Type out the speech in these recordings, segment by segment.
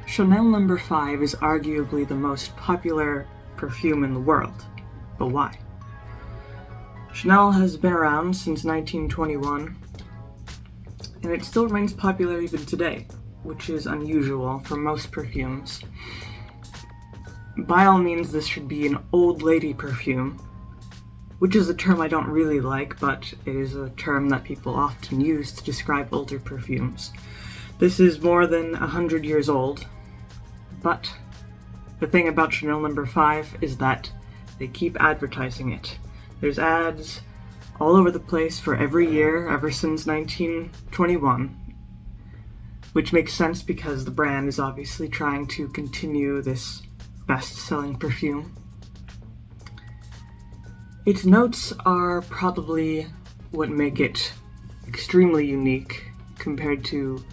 Chanel No. 5 is arguably the most popular perfume in the world. But why? Chanel has been around since 1921, and it still remains popular even today, which is unusual for most perfumes. By all means, this should be an old lady perfume, which is a term I don't really like, but it is a term that people often use to describe older perfumes. This is more than 100 years old, but the thing about Chanel No. 5 is that they keep advertising it. There's ads all over the place for every year ever since 1921, which makes sense because the brand is obviously trying to continue this best-selling perfume. Its notes are probably what make it extremely unique compared to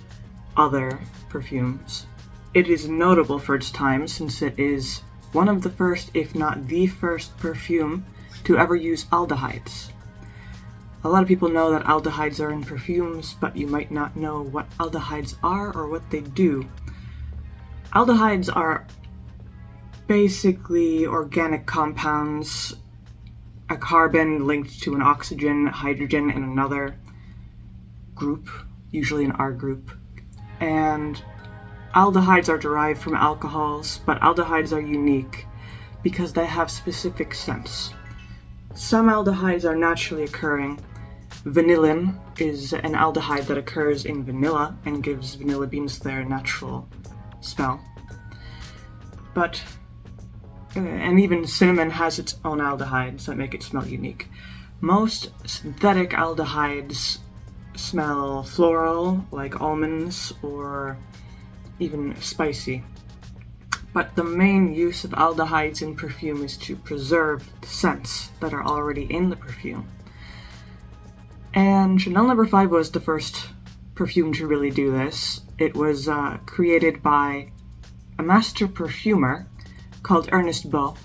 other perfumes. It is notable for its time since it is one of the first, if not the first, perfume to ever use aldehydes. A lot of people know that aldehydes are in perfumes, but you might not know what aldehydes are or what they do. Aldehydes are basically organic compounds, a carbon linked to an oxygen, hydrogen, and another group, usually an R group. And aldehydes are derived from alcohols, but aldehydes are unique because they have specific scents. Some aldehydes are naturally occurring. Vanillin is an aldehyde that occurs in vanilla and gives vanilla beans their natural smell. And even cinnamon has its own aldehydes that make it smell unique. Most synthetic aldehydes smell floral, like almonds, or even spicy. But the main use of aldehydes in perfume is to preserve the scents that are already in the perfume. And Chanel No. 5 was the first perfume to really do this. It was created by a master perfumer called Ernest Beaux,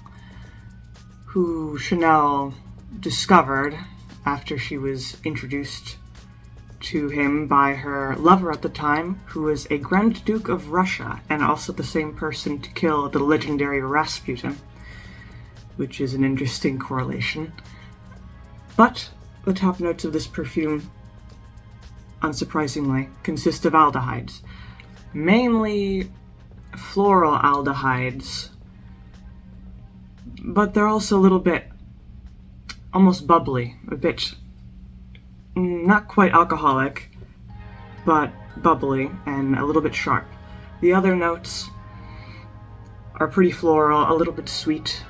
who Chanel discovered after she was introduced to him by her lover at the time, who was a Grand Duke of Russia and also the same person to kill the legendary Rasputin, which is an interesting correlation. But the top notes of this perfume, unsurprisingly, consist of aldehydes, mainly floral aldehydes, but they're also a little bit almost bubbly, a bit not quite alcoholic, but bubbly and a little bit sharp. The other notes are pretty floral, a little bit sweet,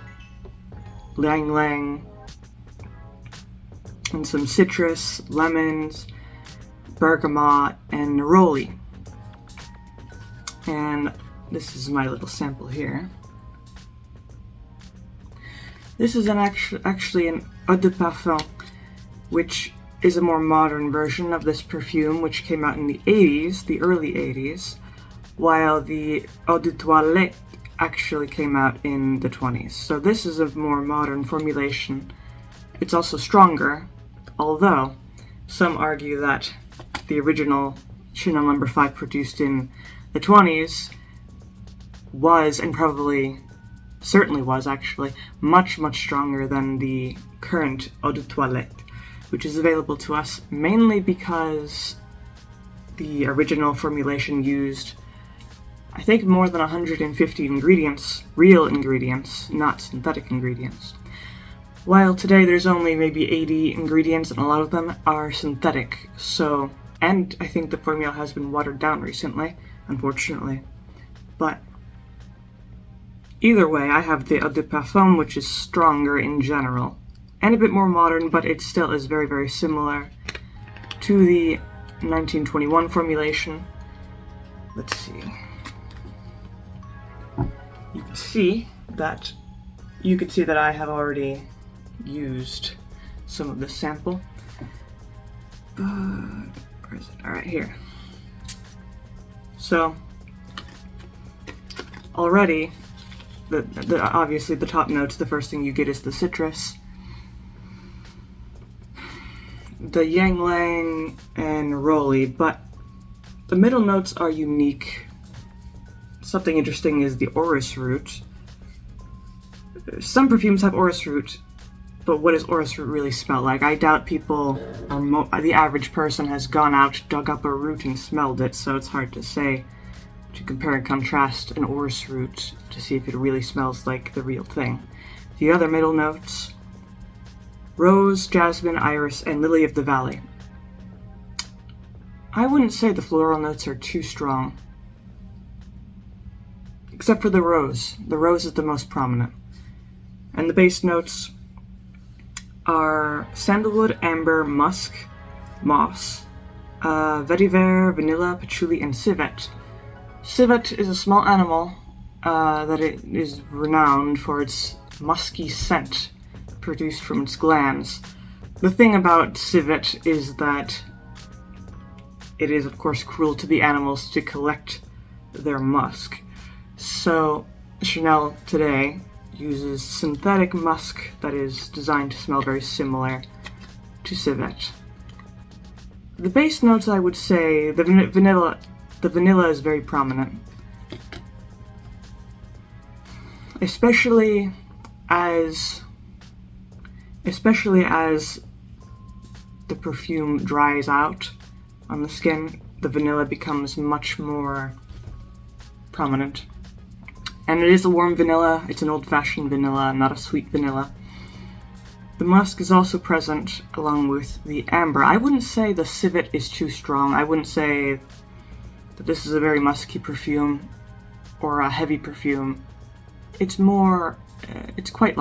ylang-ylang, and some citrus, lemons, bergamot, and neroli. And this is my little sample here. This is actually an eau de parfum, which is a more modern version of this perfume, which came out in the 80s, the early 80s, while the eau de toilette actually came out in the 20s. So this is a more modern formulation. It's also stronger, although some argue that the original Chanel No. 5 produced in the 20s was, and probably certainly was actually, much, much stronger than the current eau de toilette, which is available to us mainly because the original formulation used, I think, more than 150 ingredients, real ingredients, not synthetic ingredients. While today there's only maybe 80 ingredients and a lot of them are synthetic, and I think the formula has been watered down recently, unfortunately. But either way, I have the eau de parfum, which is stronger in general, and a bit more modern, but it still is very, very similar to the 1921 formulation. Let's see. You can see that I have already used some of the sample. Where is it? All right, here. So already, obviously the top notes, the first thing you get is the citrus, the ylang-ylang and neroli, but the middle notes are unique something interesting is the orris root. Some perfumes have orris root, but what does orris root really smell like? I doubt people, or the average person, has gone out, dug up a root and smelled it, so it's hard to say, to compare and contrast an orris root to see if it really smells like the real thing. The other middle notes: rose, jasmine, iris, and lily of the valley. I wouldn't say the floral notes are too strong, except for the rose. The rose is the most prominent. And the base notes are sandalwood, amber, musk, moss, vetiver, vanilla, patchouli, and civet. Civet is a small animal that it is renowned for its musky scent produced from its glands. The thing about civet is that it is, of course, cruel to the animals to collect their musk. So Chanel today uses synthetic musk that is designed to smell very similar to civet. The base notes, I would say, the vanilla is very prominent, especially as the perfume dries out on the skin. The vanilla becomes much more prominent. And it is a warm vanilla. It's an old-fashioned vanilla, not a sweet vanilla. The musk is also present along with the amber. I wouldn't say the civet is too strong. I wouldn't say that this is a very musky perfume or a heavy perfume. It's more, it's quite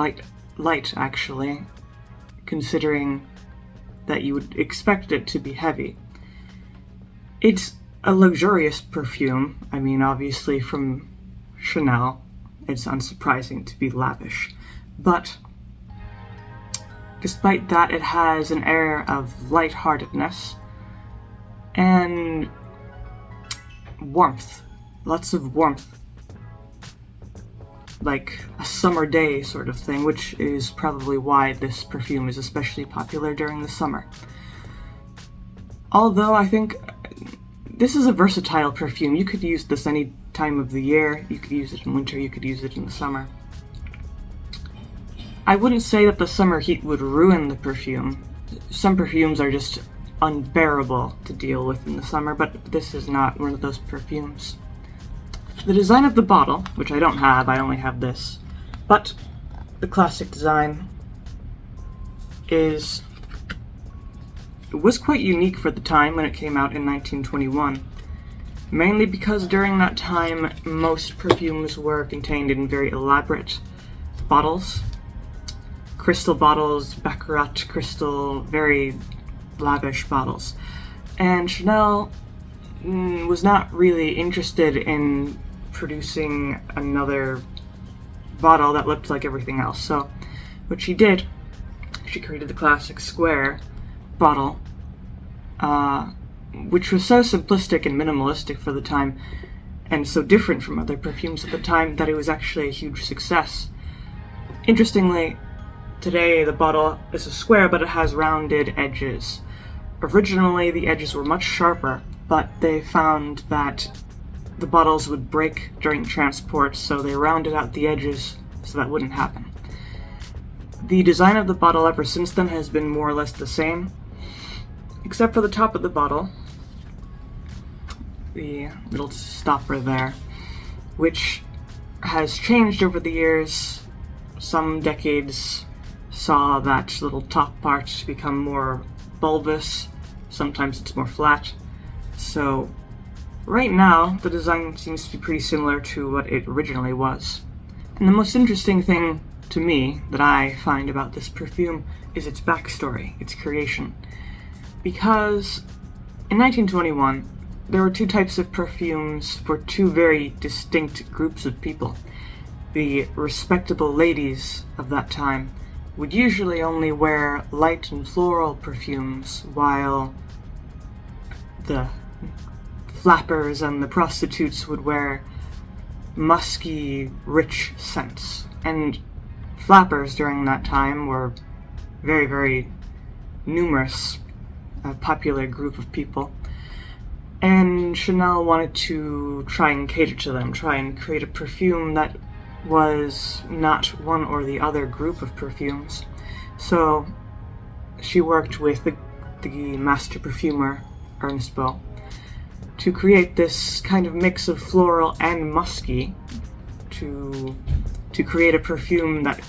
light actually, considering that you would expect it to be heavy. It's a luxurious perfume. I mean, obviously from Chanel, it's unsurprising to be lavish. But despite that, it has an air of lightheartedness and warmth. Lots of warmth. Like a summer day sort of thing, which is probably why this perfume is especially popular during the summer. Although I think this is a versatile perfume. You could use this any time of the year. You could use it in winter, you could use it in the summer. I wouldn't say that the summer heat would ruin the perfume. Some perfumes are just unbearable to deal with in the summer, but this is not one of those perfumes. The design of the bottle, which I don't have, I only have this, but the classic design was quite unique for the time when it came out in 1921, mainly because during that time most perfumes were contained in very elaborate bottles, crystal bottles, baccarat crystal, very lavish bottles, and Chanel was not really interested in producing another bottle that looked like everything else. So what she did, she created the classic square bottle, which was so simplistic and minimalistic for the time, and so different from other perfumes at the time, that it was actually a huge success. Interestingly, today the bottle is a square, but it has rounded edges. Originally, the edges were much sharper, but they found that the bottles would break during transport, so they rounded out the edges so that wouldn't happen. The design of the bottle ever since then has been more or less the same, except for the top of the bottle, the little stopper there, which has changed over the years. Some decades saw that little top part become more bulbous, sometimes it's more flat. So right now, the design seems to be pretty similar to what it originally was. And the most interesting thing to me that I find about this perfume is its backstory, its creation. Because in 1921, there were two types of perfumes for two very distinct groups of people. The respectable ladies of that time would usually only wear light and floral perfumes, while the flappers and the prostitutes would wear musky, rich scents. And flappers during that time were very, very numerous, a popular group of people. And Chanel wanted to try and cater to them, try and create a perfume that was not one or the other group of perfumes. So she worked with the master perfumer, Ernest Beaux, to create this kind of mix of floral and musky to create a perfume that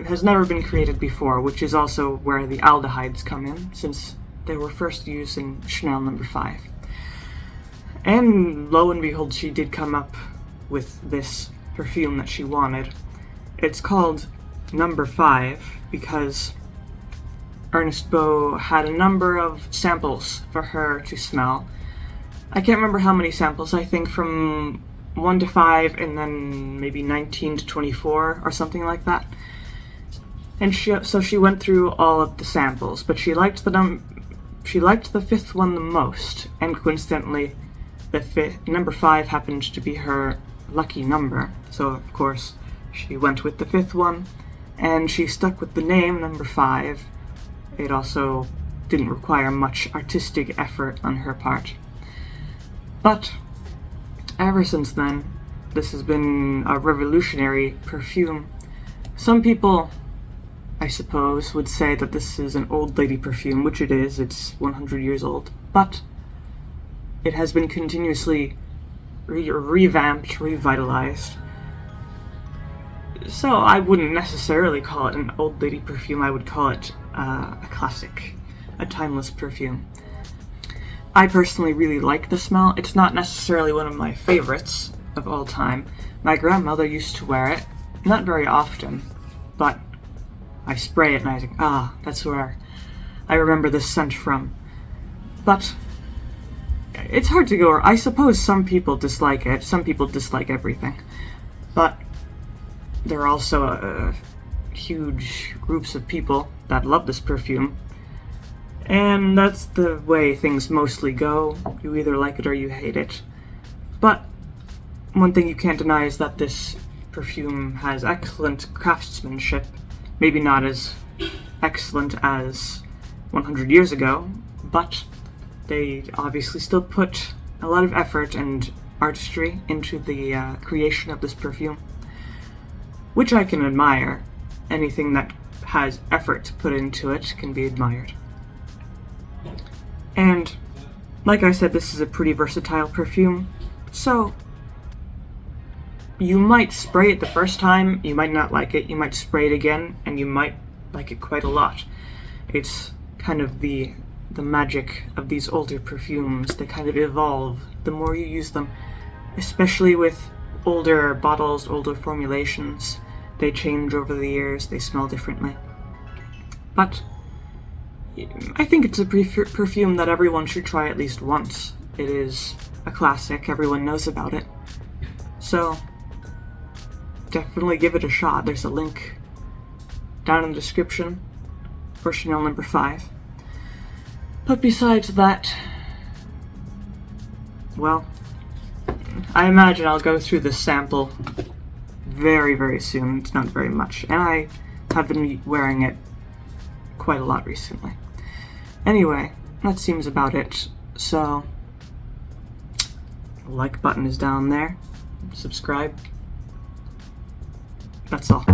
has never been created before, which is also where the aldehydes come in, since they were first used in Chanel No. 5. And lo and behold, she did come up with this perfume that she wanted. It's called No. 5 because Ernest Beaux had a number of samples for her to smell. I can't remember how many samples, I think from 1 to 5 and then maybe 19 to 24 or something like that. And so she went through all of the samples, but she liked the 5th one the most, and coincidentally No. 5 happened to be her lucky number, so of course she went with the 5th one, and she stuck with the name No. 5. It also didn't require much artistic effort on her part. But ever since then, this has been a revolutionary perfume. Some people, I suppose, would say that this is an old lady perfume, which it is. It's 100 years old, but it has been continuously revamped, revitalized. So I wouldn't necessarily call it an old lady perfume. I would call it a classic, a timeless perfume. I personally really like the smell. It's not necessarily one of my favorites of all time. My grandmother used to wear it, not very often, but I spray it and I think, that's where I remember this scent from. But it's hard to go. I suppose some people dislike it. Some people dislike everything. But there are also huge groups of people that love this perfume. And that's the way things mostly go. You either like it or you hate it. But one thing you can't deny is that this perfume has excellent craftsmanship. Maybe not as excellent as 100 years ago, but they obviously still put a lot of effort and artistry into the creation of this perfume, which I can admire. Anything that has effort put into it can be admired. And like I said, this is a pretty versatile perfume, so you might spray it the first time, you might not like it, you might spray it again, and you might like it quite a lot. It's kind of the magic of these older perfumes. They kind of evolve the more you use them, especially with older bottles, older formulations. They change over the years, they smell differently. But I think it's a perfume that everyone should try at least once. It is a classic, everyone knows about it. So definitely give it a shot. There's a link down in the description for Chanel No. 5. But besides that, well, I imagine I'll go through this sample very, very soon. It's not very much, and I have been wearing it quite a lot recently. Anyway, that seems about it. So, the like button is down there. Subscribe. That's all.